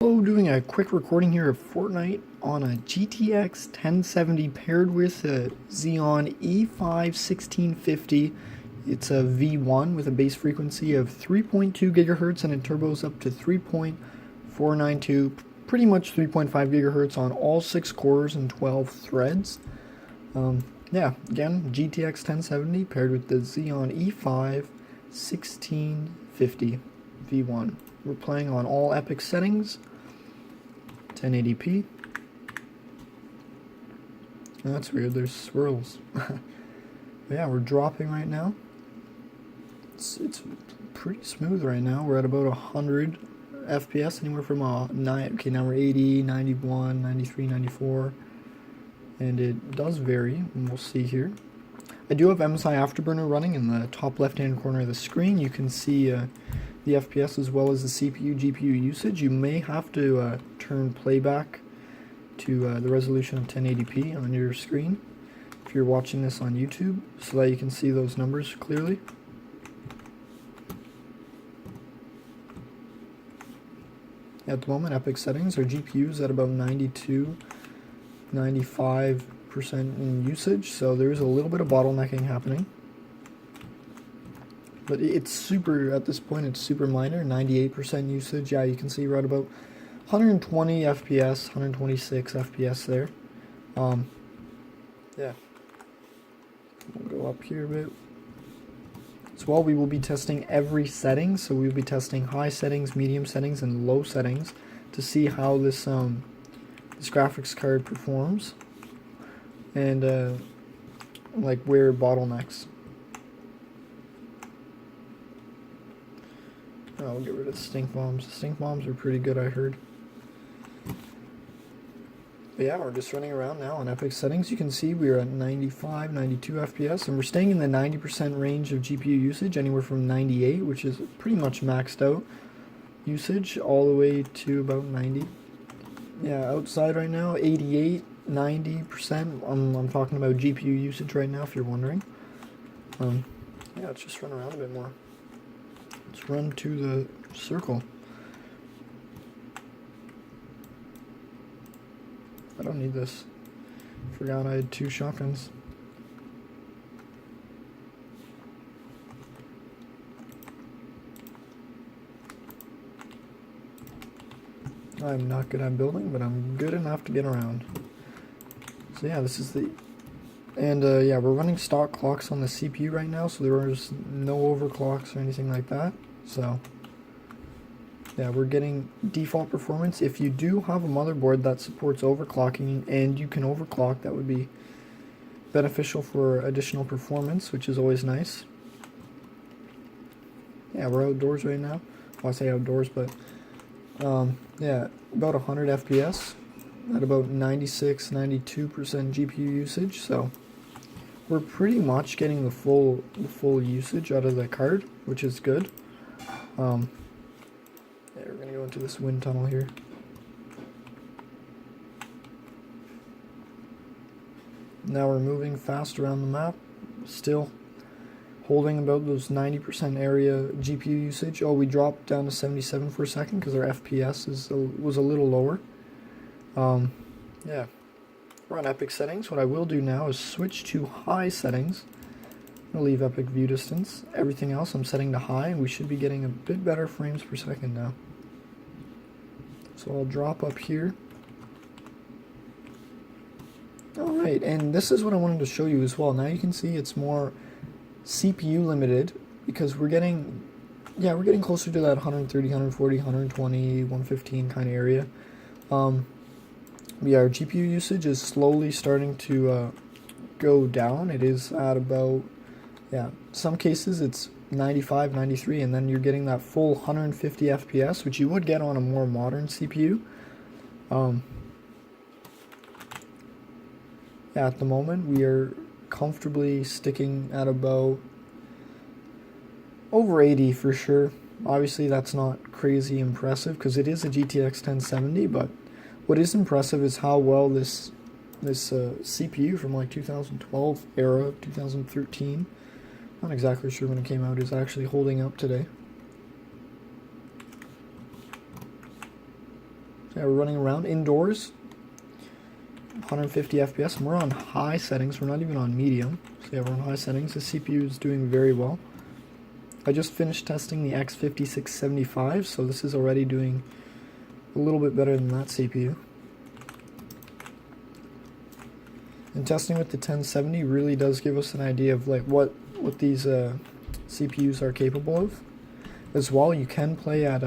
So doing a quick recording here of Fortnite on a GTX 1070 paired with a Xeon E5 1650. It's a V1 with a base frequency of 3.2 gigahertz and it turbos up to 3.492, pretty much 3.5 gigahertz on all 6 cores and 12 threads. Yeah, again, GTX 1070 paired with the Xeon E5 1650 V1. We're playing on all epic settings, 1080p. Oh, that's weird, there's swirls. Yeah, we're dropping right now. It's pretty smooth right now. We're at about 100 FPS, anywhere from okay, now we're 80, 91, 93, 94. And it does vary, and we'll see here. I do have MSI Afterburner running in the top left-hand corner of the screen. You can see the FPS as well as the CPU, GPU usage. You may have to turn playback to the resolution of 1080p on your screen if you're watching this on YouTube, so that you can see those numbers clearly. At the moment, epic settings, our GPU is at about 92, 95% in usage, so there's a little bit of bottlenecking happening. But it's super, at this point, it's super minor, 98% usage. Yeah, you can see right about 120 FPS, 126 FPS there. Yeah. We'll go up here a bit. As well, we will be testing every setting, so we'll be testing high settings, medium settings, and low settings to see how this graphics card performs and like where it bottlenecks. I'll get rid of the stink bombs. The stink bombs are pretty good, I heard. But yeah, we're just running around now on epic settings. You can see we're at 95, 92 FPS, and we're staying in the 90% range of GPU usage, anywhere from 98, which is pretty much maxed out usage, all the way to about 90. Yeah, outside right now, 88, 90%. I'm talking about GPU usage right now, if you're wondering. Yeah, let's just run around a bit more. Let's run to the circle. I don't need this. Forgot I had 2 shotguns. I'm not good at building, but I'm good enough to get around. So yeah, this is the... And yeah, we're running stock clocks on the CPU right now, so there's no overclocks or anything like that. So yeah, we're getting default performance. If you do have a motherboard that supports overclocking and you can overclock, that would be beneficial for additional performance, which is always nice. Yeah, we're outdoors right now. Well, I say outdoors, but yeah, about 100 FPS at about 96, 92% GPU usage. So we're pretty much getting the full usage out of the card, which is good. Yeah, we're gonna go into this wind tunnel here. Now we're moving fast around the map, still holding about those 90% area GPU usage. Oh, we dropped down to 77 for a second because our FPS was a little lower. Yeah, we're on epic settings. What I will do now is switch to high settings. I'll leave epic view distance. Everything else I'm setting to high, and we should be getting a bit better frames per second now. So I'll drop up here. Alright, and this is what I wanted to show you as well. Now you can see it's more CPU limited because we're getting closer to that 130, 140, 120, 115 kind of area. Yeah, our GPU usage is slowly starting to go down. It is at about, yeah, some cases it's 95, 93, and then you're getting that full 150 FPS, which you would get on a more modern CPU. Yeah, at the moment we are comfortably sticking at about over 80 for sure. Obviously that's not crazy impressive because it is a GTX 1070, but what is impressive is how well this CPU from like 2012 era, 2013, not exactly sure when it came out, is actually holding up today. Yeah, we're running around indoors, 150 FPS, and we're on high settings. We're not even on medium. So yeah, we're on high settings. The CPU is doing very well. I just finished testing the X5675, so this is already doing a little bit better than that CPU. And testing with the 1070 really does give us an idea of like what these CPUs are capable of. As well, you can play at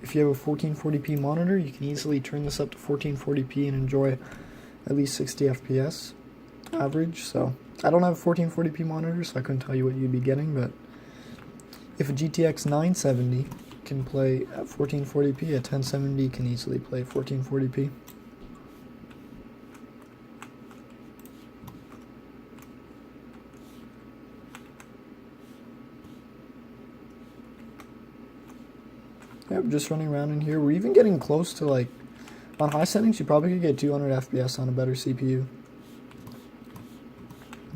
if you have a 1440p monitor, you can easily turn this up to 1440p and enjoy at least 60 FPS average. So I don't have a 1440p monitor, so I couldn't tell you what you'd be getting, but if a GTX 970 can play at 1440p, a 1070 can easily play 1440p. Yep, just running around in here. We're even getting close to, like, on high settings, you probably could get 200 FPS on a better CPU.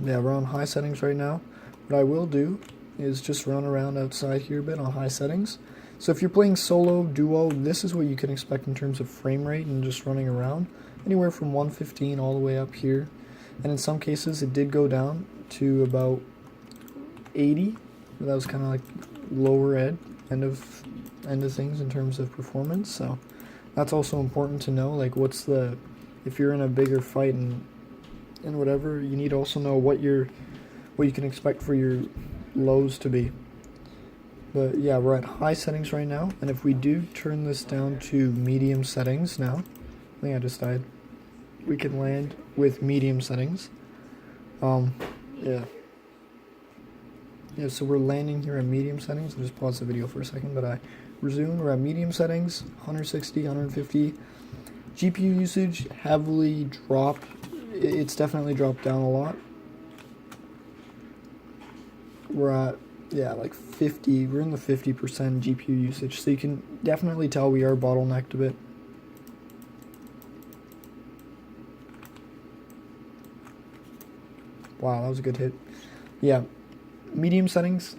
Yeah, we're on high settings right now. What I will do is just run around outside here a bit on high settings. So if you're playing solo, duo, this is what you can expect in terms of frame rate and just running around. Anywhere from 115 all the way up here. And in some cases, it did go down to about 80. But that was kind of like lower end of things in terms of performance. So that's also important to know, like if you're in a bigger fight and whatever, you need to also know what you can expect for your lows to be. But yeah, we're at high settings right now, and if we do turn this down to medium settings now, I think I just died, we can land with medium settings. Yeah, so we're landing here at medium settings. I'll just pause the video for a second, but I resume. We're at medium settings, 160, 150. GPU usage heavily dropped. It's definitely dropped down a lot. We're at, yeah, like 50. We're in the 50% GPU usage, so you can definitely tell we are bottlenecked a bit. Wow, that was a good hit. Yeah, medium settings,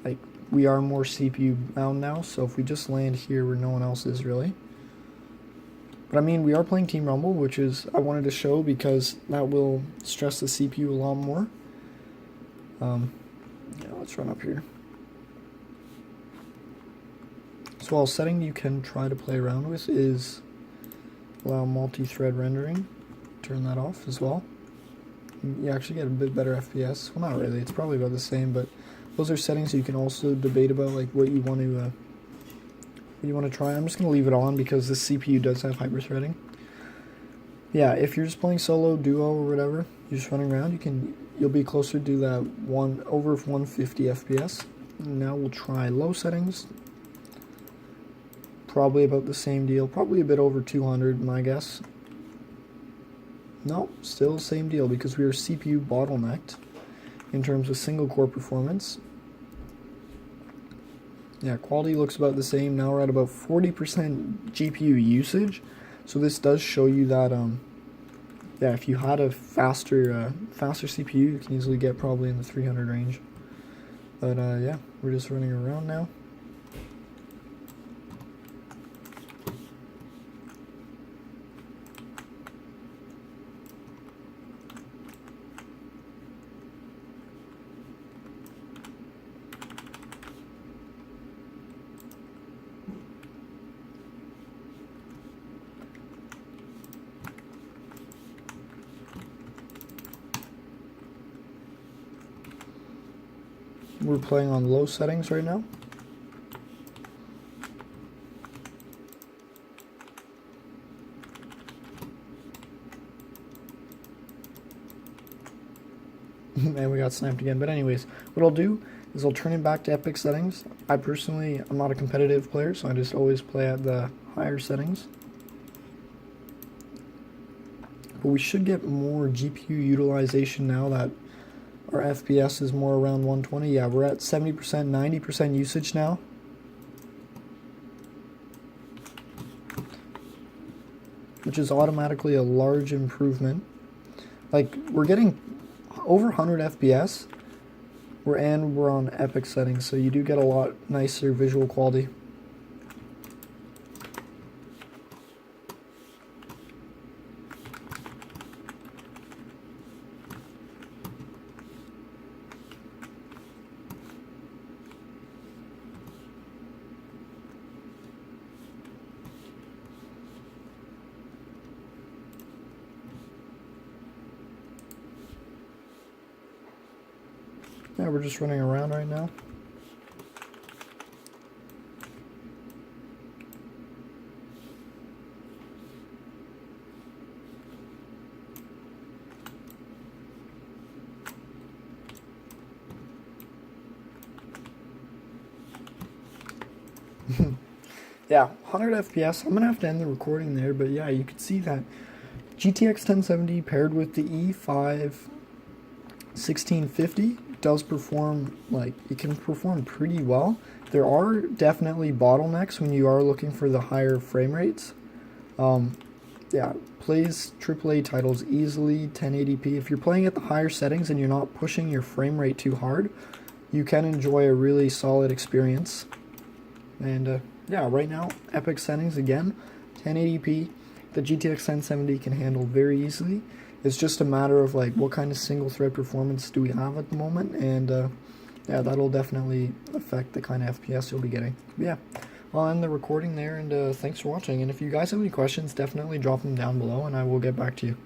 like, we are more CPU bound now, so if we just land here where no one else is really. But I mean, we are playing Team Rumble, which is, I wanted to show because that will stress the CPU a lot more. Yeah, let's run up here. So while setting you can try to play around with is allow multi-thread rendering. Turn that off as well. You actually get a bit better FPS. Well, not really. It's probably about the same, but those are settings you can also debate about, like what you want to try. I'm just going to leave it on because this CPU does have hyper-threading. Yeah, if you're just playing solo, duo, or whatever, you're just running around, you'll be closer to that over 150 FPS. Now we'll try low settings. Probably about the same deal. Probably a bit over 200, my guess. No, still same deal because we are CPU bottlenecked in terms of single core performance. Yeah, quality looks about the same. Now we're at about 40% GPU usage. So this does show you that, yeah, if you had a faster CPU, you can easily get probably in the 300 range. But yeah, we're just running around now. We're playing on low settings right now. And we got sniped again. But anyways, what I'll do is I'll turn it back to epic settings. I'm not a competitive player, so I just always play at the higher settings. But we should get more GPU utilization now that our FPS is more around 120. Yeah, we're at 70%, 90% usage now. Which is automatically a large improvement. Like, we're getting over 100 FPS. We're on epic settings, so you do get a lot nicer visual quality. yeah, we're just running around right now. Yeah, 100 FPS. I'm gonna have to end the recording there, but yeah, you can see that GTX 1070 paired with the E5 1650 does perform, like, it can perform pretty well. There are definitely bottlenecks when you are looking for the higher frame rates. Yeah, plays AAA titles easily, 1080p. If you're playing at the higher settings and you're not pushing your frame rate too hard, you can enjoy a really solid experience. And yeah, right now, epic settings again, 1080p. The GTX 1070 can handle very easily. It's just a matter of like what kind of single thread performance do we have at the moment, and yeah, that'll definitely affect the kind of FPS you'll be getting. But yeah, I'll end the recording there, and thanks for watching. And if you guys have any questions, definitely drop them down below, and I will get back to you.